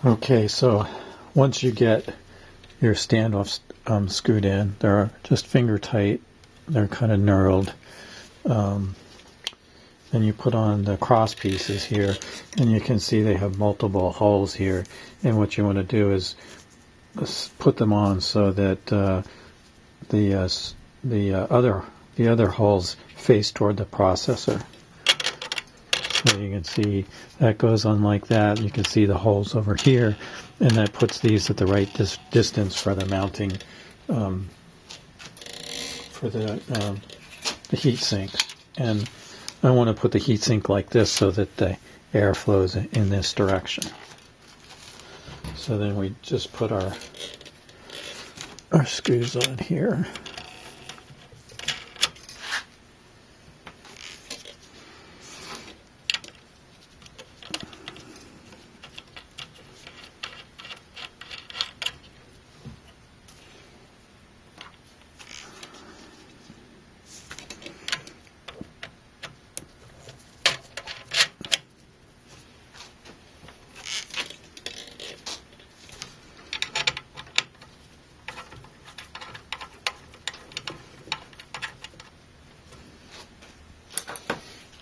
Okay, so once you get your standoffs screwed in, they're just finger tight, they're kind of knurled. Then you put on the cross pieces here, and you can see they have multiple holes here. And what you want to do is put them on so that the other holes face toward the processor. So you can see that goes on like that. You can see the holes over here, and that puts these at the right distance for the mounting for the heat sink. And I want to put the heat sink like this so that the air flows in this direction. So then we just put our screws on here.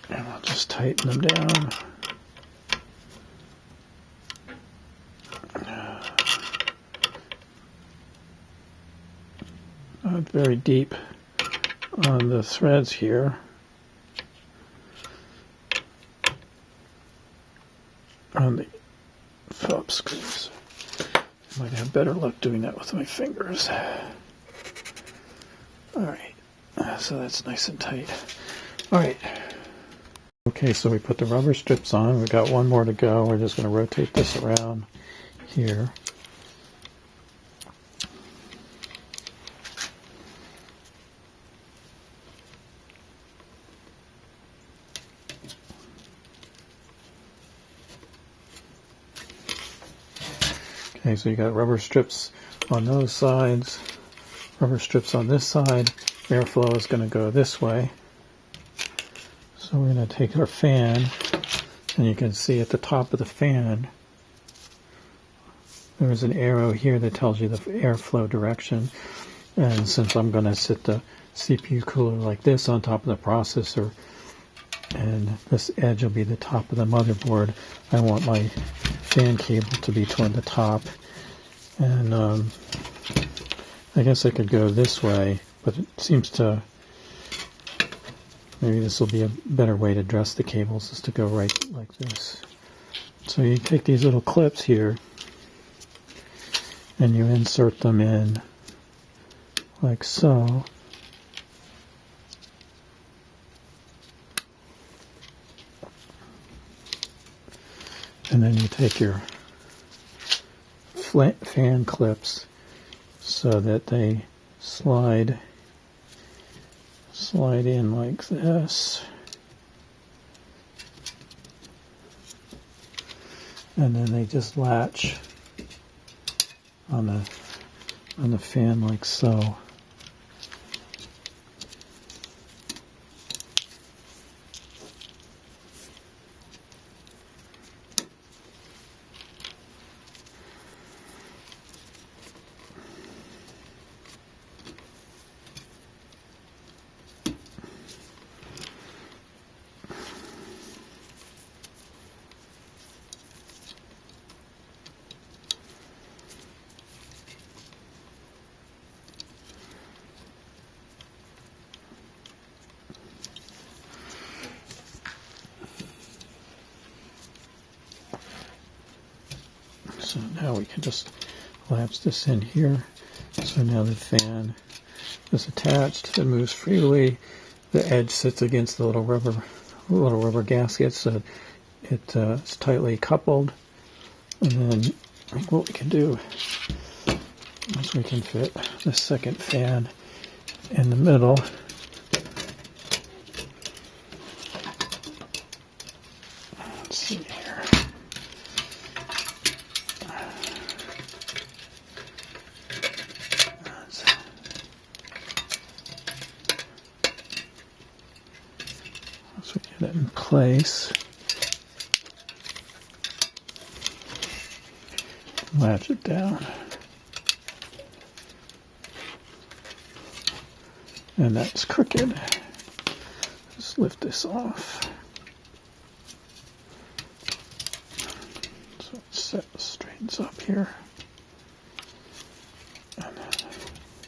And I'll just tighten them down. Not very deep on the threads here. On the Phillips screws. I might have better luck doing that with my fingers. Alright, so that's nice and tight. Alright. Okay, so we put the rubber strips on. We've got one more to go. We're just going to rotate this around here. Okay, so you got rubber strips on those sides, rubber strips on this side. Airflow is going to go this way. So we're going to take our fan, and you can see at the top of the fan, there's an arrow here that tells you the airflow direction. And since I'm going to sit the CPU cooler like this on top of the processor, and this edge will be the top of the motherboard, I want my fan cable to be toward the top. And I guess I could go this way, but it seems to, maybe this will be a better way to dress the cables, is to go right like this. So you take these little clips here and you insert them in like so. And then you take your fan clips so that they slide in like this. And then they just latch on the fan like so. So now we can just latch this in here. So now the fan is attached. It moves freely. The edge sits against the little rubber gasket, so it's tightly coupled. And then what we can do is we can fit the second fan in the middle. Let's see here. So we get it in place. latch it down. And that's crooked. Just lift this off. So it straightens up here. And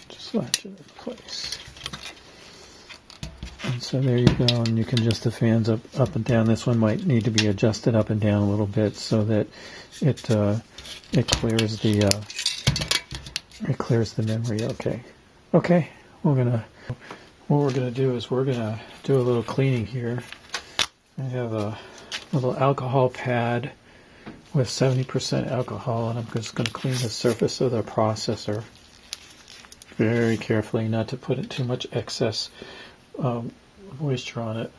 just latch it in place. And so there you go, and you can adjust the fans up and down. This one might need to be adjusted up and down a little bit so that it clears the memory. Okay. What we're gonna do is we're gonna do a little cleaning here. I have a little alcohol pad with 70% alcohol, and I'm just gonna clean the surface of the processor very carefully, not to put too much excess moisture on it.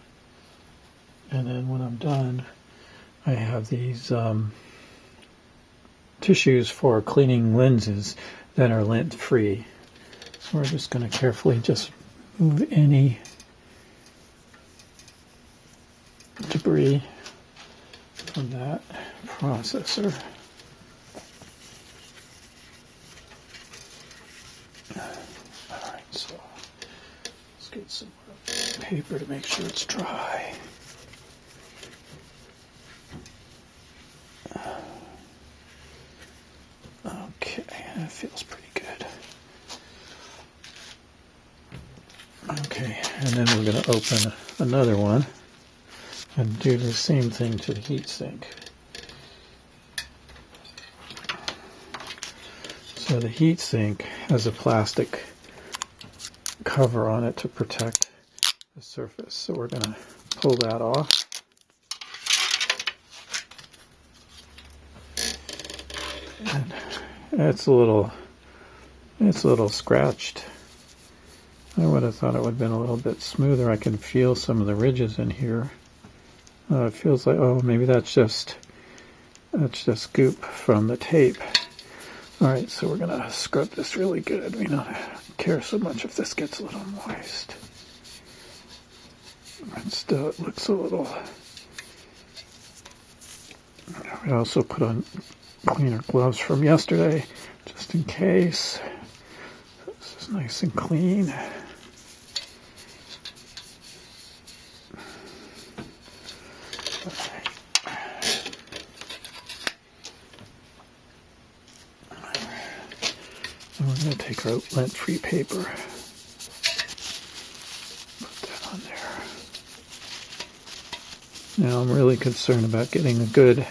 And then when I'm done, I have these tissues for cleaning lenses that are lint free. So we're just going to carefully just move any debris from that processor. Alright, so let's get some paper to make sure it's dry. Okay, that feels pretty good. Okay, and then we're going to open another one and do the same thing to the heatsink. So the heatsink has a plastic cover on it to protect the surface. So we're going to pull that off. And it's a little scratched. I would have thought it would have been a little bit smoother. I can feel some of the ridges in here. It feels like, oh, maybe that's just goop from the tape. Alright, so we're going to scrub this really good. We don't care so much if this gets a little moist. But still, it looks a little... I also put on cleaner gloves from yesterday, just in case. This is nice and clean. And we're going to take our lint-free paper, put that on there. Now I'm really concerned about getting a good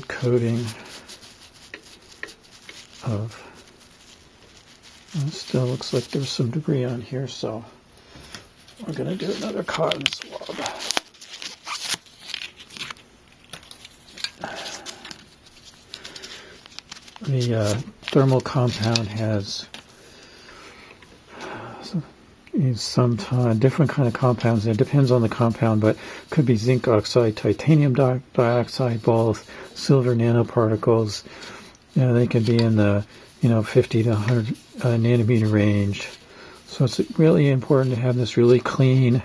coating of. It still looks like there's some debris on here, so we're going to do another cotton swab. The thermal compound has some different kind of compounds. It depends on the compound, but could be zinc oxide, titanium dioxide, both silver nanoparticles. They can be in the 50 to 100 nanometer range. So it's really important to have this really clean,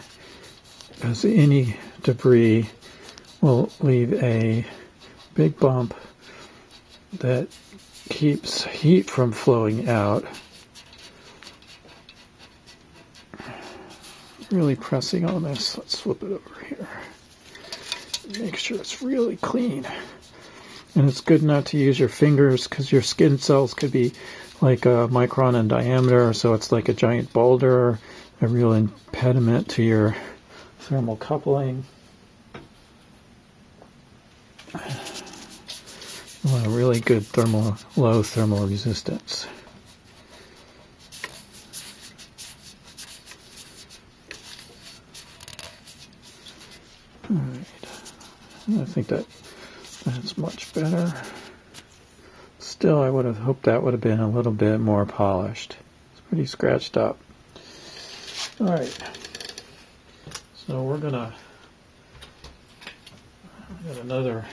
because any debris will leave a big bump that keeps heat from flowing out. Really pressing on this. Let's flip it over here. Make sure it's really clean. And it's good not to use your fingers, because your skin cells could be like a micron in diameter, so it's like a giant boulder, a real impediment to your thermal coupling. You want a really good low thermal resistance. Alright, I think that's much better. Still, I would have hoped that would have been a little bit more polished. It's pretty scratched up. Alright, so we're gonna get another.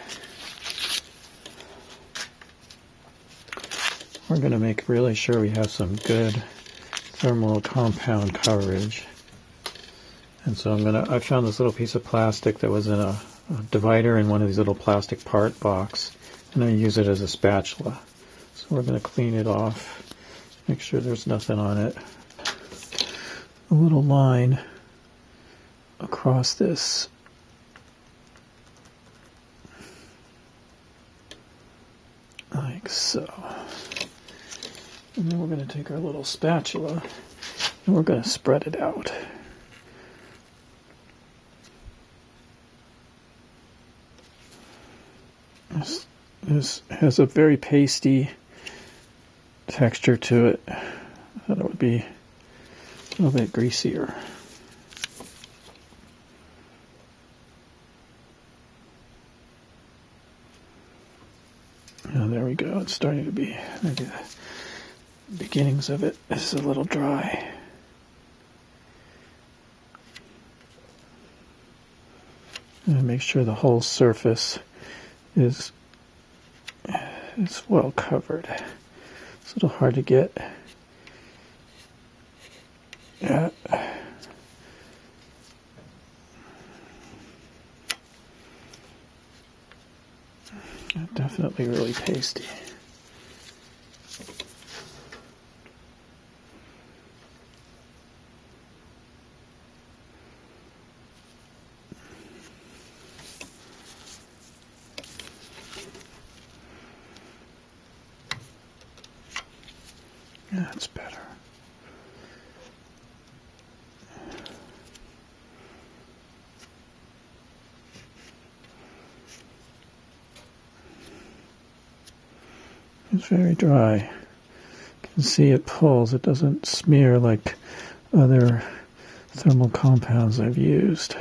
We're gonna make really sure we have some good thermal compound coverage. And so I found this little piece of plastic that was in a divider in one of these little plastic part box. and I use it as a spatula. So we're going to clean it off, make sure there's nothing on it. A little line across this. Like so. And then we're going to take our little spatula and we're going to spread it out. This has a very pasty texture to it. I thought it would be a little bit greasier. Oh, there we go. It's starting to be, maybe the beginnings of it is a little dry. And make sure the whole surface is well covered. It's a little hard to get at. Definitely really pasty. That's better. It's very dry. You can see it pulls. It doesn't smear like other thermal compounds I've used.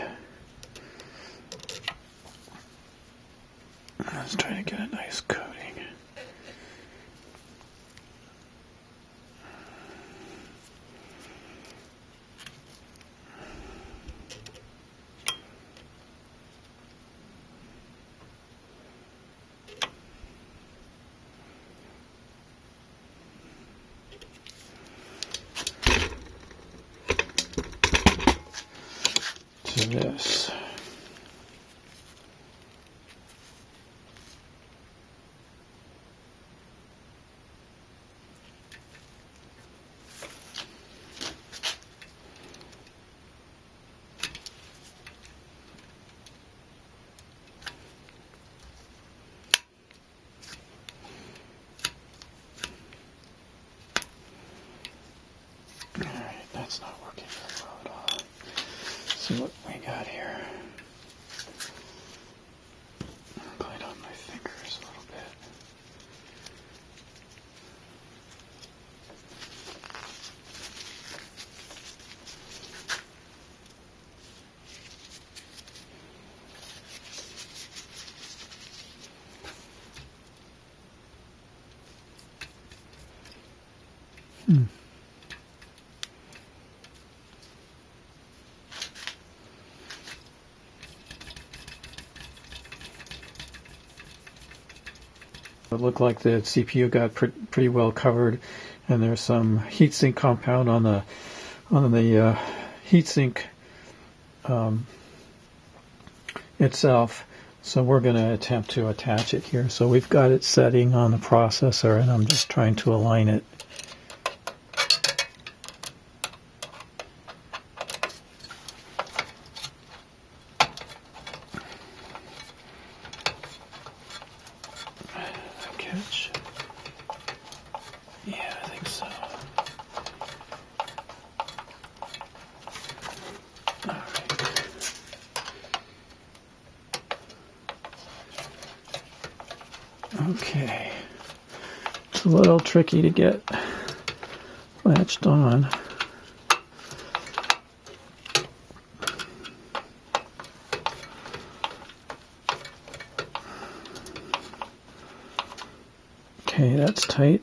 Let's try to get a nice coating. To this. All right, that's not working very well at all. Let's see what we got here. Bite on my fingers a little bit. It looked like the CPU got pretty well covered, and there's some heatsink compound on the heatsink itself. So we're going to attempt to attach it here. So we've got it setting on the processor, and I'm just trying to align it. Catch. Yeah, I think so. All right. Okay. It's a little tricky to get latched on. Okay, that's tight.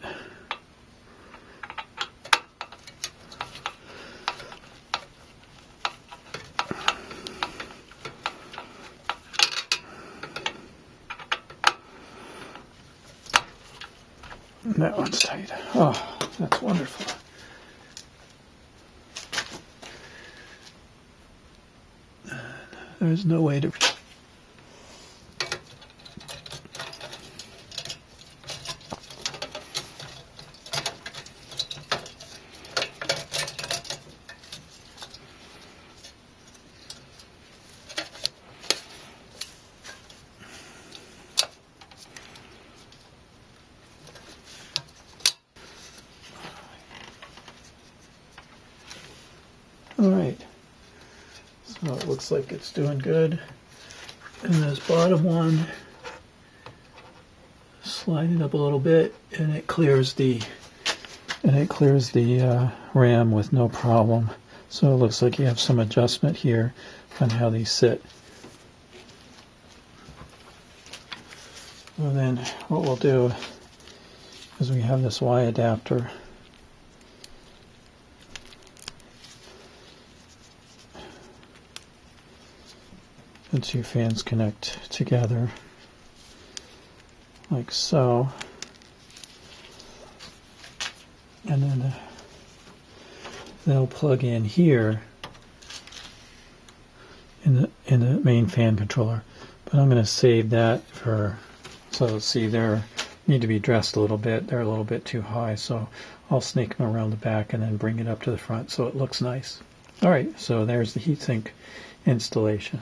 That one's tight. Oh, that's wonderful. There's no way to... it looks like it's doing good. And this bottom one, slide it up a little bit, and it clears the RAM with no problem. So it looks like you have some adjustment here on how these sit. And then what we'll do is we have this Y adapter. The two fans connect together like so. And then they'll plug in here in the main fan controller. But I'm going to save that for, so see, they need to be dressed a little bit. They're a little bit too high, so I'll snake them around the back and then bring it up to the front so it looks nice. All right, so there's the heatsink installation.